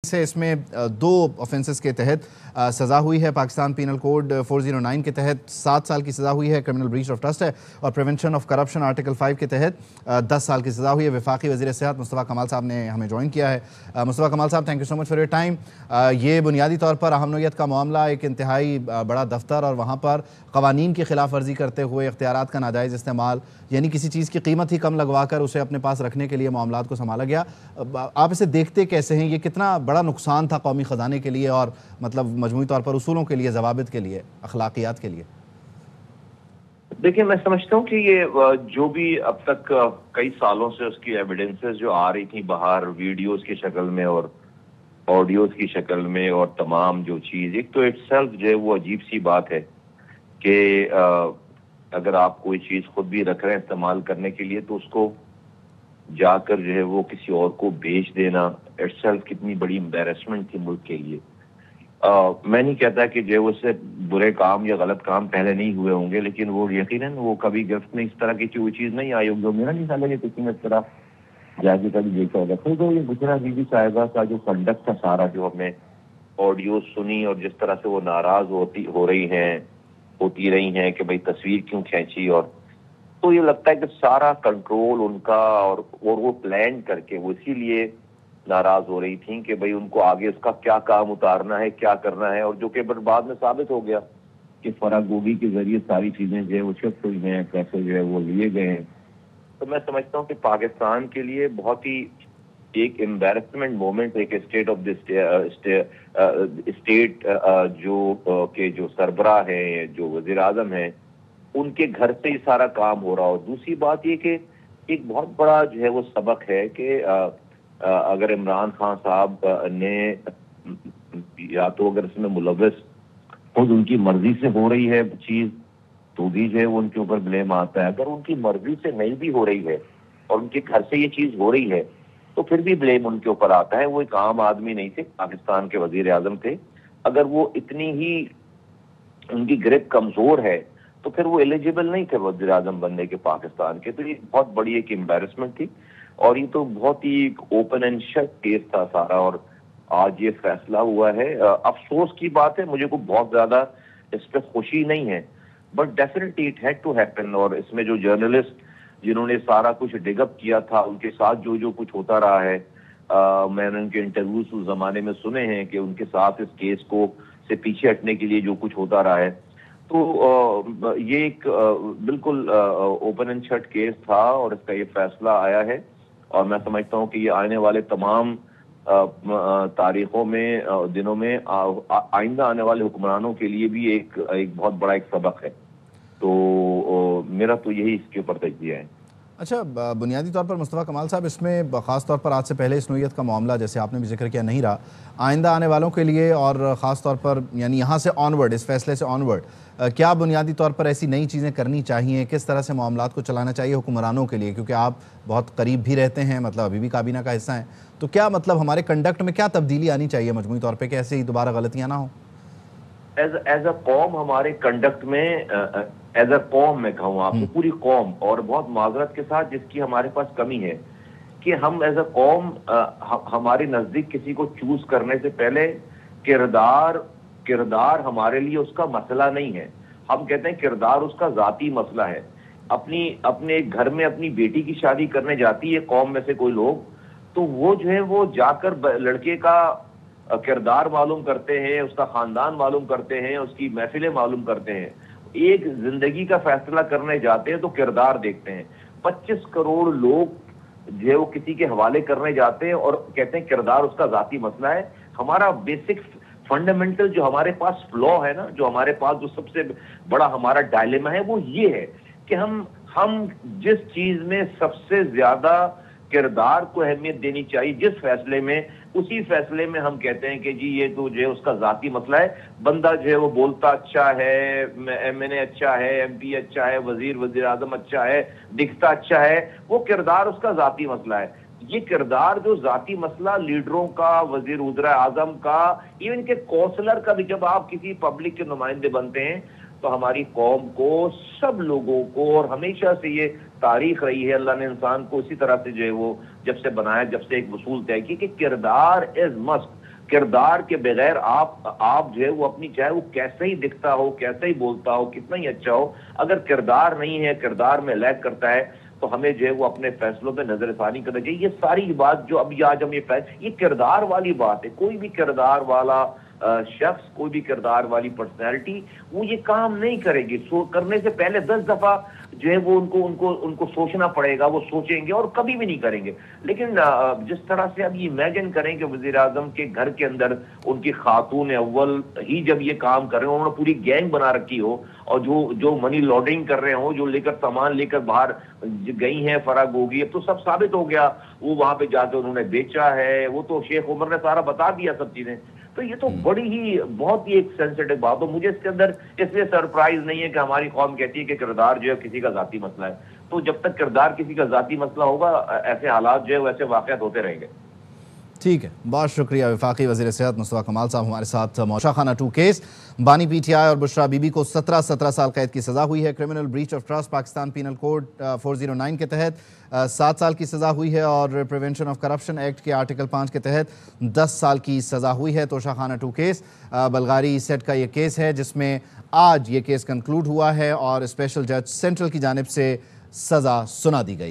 से इसमें 2 ऑफेंसेस के तहत सज़ा हुई है। पाकिस्तान पीनल कोड 409 के तहत 7 साल की सज़ा हुई है, क्रिमिनल ब्रीच ऑफ ट्रस्ट है, और प्रिवेंशन ऑफ करप्शन आर्टिकल 5 के तहत 10 साल की सज़ा हुई है। वफाकी वज़ीर सेहत मुस्तफ़ा कमाल साहब ने हमें ज्वाइन किया है। मुस्तफ़ा कमाल साहब, thank you so much for your time. ये बुनियादी तौर पर अहम नौइयत का मामला, एक इंतहाई बड़ा दफ्तर और वहाँ पर क़वानीन की खिलाफ वर्जी करते हुए इख्तियारात का नाजायज़ इस्तेमाल, यानी किसी चीज़ की कीमत ही कम लगवा कर उसे अपने पास रखने के लिए मामलात को संभाला गया। आप इसे देखते कैसे हैं? ये कितना बड़ा नुकसान था कौमी ख़जाने के लिए और मतलब मजमूई तौर पर उसूलों के लिए, ज़वाबित के लिए, अखलाकियात के लिए? देखिए, मैं समझता हूँ कि ये जो भी अब तक कई सालों से उसकी एविडेंसेस जो आ रही थी बाहर वीडियोस की शक्ल में और ऑडियोज की शक्ल में, और तमाम जो चीज़, एक तो इटसेल्फ जो है वो अजीब सी बात है कि अगर आप कोई चीज़ खुद भी रख रहे हैं इस्तेमाल करने के लिए, तो उसको जाकर जो है वो किसी और को बेच देना इटसेल्फ कितनी बड़ी एम्बैरेसमेंट थी मुल्क के लिए। मैं नहीं कहता कि जो उससे बुरे काम या गलत काम पहले नहीं हुए होंगे, लेकिन वो यकीनन वो कभी गिरफ्त में इस तरह की कोई चीज़ नहीं आई होगी। मेरा नहीं ख्याल है कि किसी ने इस तरह जाके कभी देखा होगा। तो ये गुजरा बीबी साहिबा का जो कंडक्ट था सारा, जो हमने ऑडियो सुनी और जिस तरह से वो नाराज होती रही हैं कि भाई तस्वीर क्यों खींची, और तो ये लगता है कि सारा कंट्रोल उनका और वो प्लान करके वो इसीलिए नाराज हो रही थी कि भाई उनको आगे उसका क्या काम उतारना है, क्या करना है, और जो कि बाद में साबित हो गया कि फरागोगी के जरिए सारी चीजें जो है वो शिफ्ट हुई हैं, पैसे जो है वो लिए गए हैं। तो मैं समझता हूँ कि पाकिस्तान के लिए बहुत ही एक एम्बैरेसमेंट मोमेंट, एक स्टेट ऑफ दिस स्टेट जो सरबराह है, जो वजीर आजम है, उनके घर से ही सारा काम हो रहा हो। दूसरी बात ये कि एक बहुत बड़ा जो है वो सबक है कि अगर इमरान खान साहब ने या तो अगर इसमें मुलव्वस खुद उनकी मर्जी से हो रही है चीज, तो भी जो है वो उनके ऊपर ब्लेम आता है। अगर उनकी मर्जी से नहीं भी हो रही है और उनके घर से ये चीज हो रही है, तो फिर भी ब्लेम उनके ऊपर आता है। वो एक आम आदमी नहीं थे, पाकिस्तान के वजीर आजम थे। अगर वो इतनी ही उनकी ग्रिप कमजोर है तो फिर वो एलिजिबल नहीं थे वजीर आजम बनने के पाकिस्तान के। तो ये बहुत बड़ी एक एम्बैरेसमेंट थी, और ये तो बहुत ही ओपन एंड शट केस था सारा, और आज ये फैसला हुआ है। अफसोस की बात है, मुझे को बहुत ज्यादा इस पर खुशी नहीं है, but definitely it had to happen. और इसमें जो जर्नलिस्ट जिन्होंने सारा कुछ डिगअप किया था, उनके साथ जो जो कुछ होता रहा है, मैंने उनके इंटरव्यूज उस जमाने में सुने हैं कि उनके साथ इस केस को से पीछे हटने के लिए जो कुछ होता रहा है। तो ये एक बिल्कुल ओपन एंड शट केस था, और इसका ये फैसला आया है। और मैं समझता हूँ कि ये आने वाले तमाम तारीखों में, दिनों में, आइंदा आने वाले हुक्मरानों के लिए भी एक बहुत बड़ा एक सबक है। तो मेरा तो यही इसके ऊपर तजज़िया है। अच्छा, बुनियादी तौर पर मुस्तफ़ा कमाल साहब, इसमें ख़ास तौर पर आज से पहले इस नौइयत का मामला, जैसे आपने भी जिक्र किया, नहीं रहा। आइंदा आने वालों के लिए और ख़ास तौर पर यानी यहाँ से ऑनवर्ड, इस फैसले से ऑनवर्ड, क्या बुनियादी तौर पर ऐसी नई चीज़ें करनी चाहिए? किस तरह से मामलात को चलाना चाहिए हुक्मरानों के लिए? क्योंकि आप बहुत करीब भी रहते हैं, मतलब अभी भी काबीना का हिस्सा हैं, तो क्या मतलब हमारे कंडक्ट में क्या तब्दीली आनी चाहिए मजमूई तौर पर कि ऐसे ही दोबारा गलतियाँ ना हो? एज अ कौम हमारे कंडक्ट में, एज अ कौम मैं कहूँ आपको, पूरी कौम, और बहुत माजरत के साथ जिसकी हमारे पास कमी है कि हम एज अ कौम हमारे नजदीक किसी को चूज करने से पहले किरदार हमारे लिए उसका मसला नहीं है। हम कहते हैं किरदार उसका जाती मसला है। अपने घर में अपनी बेटी की शादी करने जाती है कौम में से कोई लोग, तो वो जो है वो जाकर लड़के का किरदार मालूम करते हैं, उसका खानदान मालूम करते हैं, उसकी महफिलें मालूम करते हैं। एक जिंदगी का फैसला करने जाते हैं तो किरदार देखते हैं। 25 करोड़ लोग जो है वो किसी के हवाले करने जाते हैं और कहते हैं किरदार उसका जाती मसला है। हमारा बेसिक फंडामेंटल जो हमारे पास फ्लॉ है ना, जो हमारे पास जो सबसे बड़ा हमारा डायलेमा है, वो ये है कि हम जिस चीज में सबसे ज्यादा किरदार को अहमियत देनी चाहिए, जिस फैसले में, उसी फैसले में हम कहते हैं कि जी ये तो जो है उसका जाती मसला है। बंदा जो है वो बोलता अच्छा है, एमएनए अच्छा है, एमपी अच्छा है, वजीर आजम अच्छा है, दिखता अच्छा है, वो किरदार उसका जाती मसला है। ये किरदार जो जाती मसला लीडरों का, वजीर उज़रा आजम का, इवन के कौंसलर का भी, जब आप किसी पब्लिक के नुमाइंदे बनते हैं तो हमारी कौम को, सब लोगों को, और हमेशा से ये तारीख रही है, अल्लाह ने इंसान को इसी तरह से जो है वो जब से बनाया, जब से एक वसूल तय की कि किरदार इज मस्ट। کردار کے بغیر آپ جو ہے وہ اپنی، چاہے وہ کیسے ہی دکھتا ہو، کیسے ہی بولتا ہو، کتنا ہی اچھا ہو، اگر کردار نہیں ہے، کردار میں لیک کرتا ہے، تو ہمیں جو ہے وہ اپنے فیصلوں پہ نظر ثانی کرنا چاہیے۔ یہ ساری بات جو ابھی آج ہم یہ کردار والی بات ہے۔ کوئی بھی کردار والا شخص، کوئی بھی کردار والی پرسنالٹی وہ یہ کام نہیں کرے گی۔ کرنے سے پہلے 10 دفعہ جو ہے وہ ان کو سوچنا پڑے گا، وہ سوچیں گے اور کبھی بھی نہیں کریں گے۔ لیکن جس طرح سے اب یہ امیجن کریں کہ وزیر اعظم کے گھر کے اندر ان کی خاتون اول ہی جب یہ کام کر رہے ہوں، انہوں نے پوری گینگ بنا رکھی ہو، اور جو منی لانڈرنگ کر رہے ہوں، جو سامان لے کر باہر گئی ہیں، فرق ہوگی، اب تو سب ثابت ہو گیا، وہ وہاں پہ جا کے انہوں نے بیچا ہے، وہ تو شیخ عمر نے سارا بتا دیا سب چیزیں۔ تو یہ تو بڑی ہی بہت ہی ایک سینسٹیو بات ہو۔ مجھے اس کے اندر اس لیے سرپرائز نہیں ہے کہ ہماری قوم کہتی ہے کہ کردار جو ہے کسی کا ذاتی مسئلہ ہے، تو جب تک کردار کسی کا ذاتی مسئلہ ہوگا، ایسے حالات جو ہے ویسے واقعات ہوتے رہیں گے۔ ٹھیک ہے، بہت شکریہ وفاقی وزیر صحت مصطفیٰ کمال صاحب ہمارے ساتھ۔ موشا خانہ 2 کیس، بانی پی ٹی آئی اور بشرا بی بی کو 17 سال قید کی سزا ہوئی ہے۔ Criminal breach of trust Pakistan penal code 409 کے تحت 7 سال کی سزا ہوئی ہے، اور پریونشن آف کرپشن ایکٹ کے آرٹیکل 5 کے تحت 10 سال کی سزا ہوئی ہے۔ توشا خانہ 2 کیس بلغاری سیٹ کا یہ کیس ہے، جس میں آج یہ کیس کنکلوڈ ہوا ہے اور اسپیشل جج سینٹرل کی جانب سے سزا سنا دی گئی۔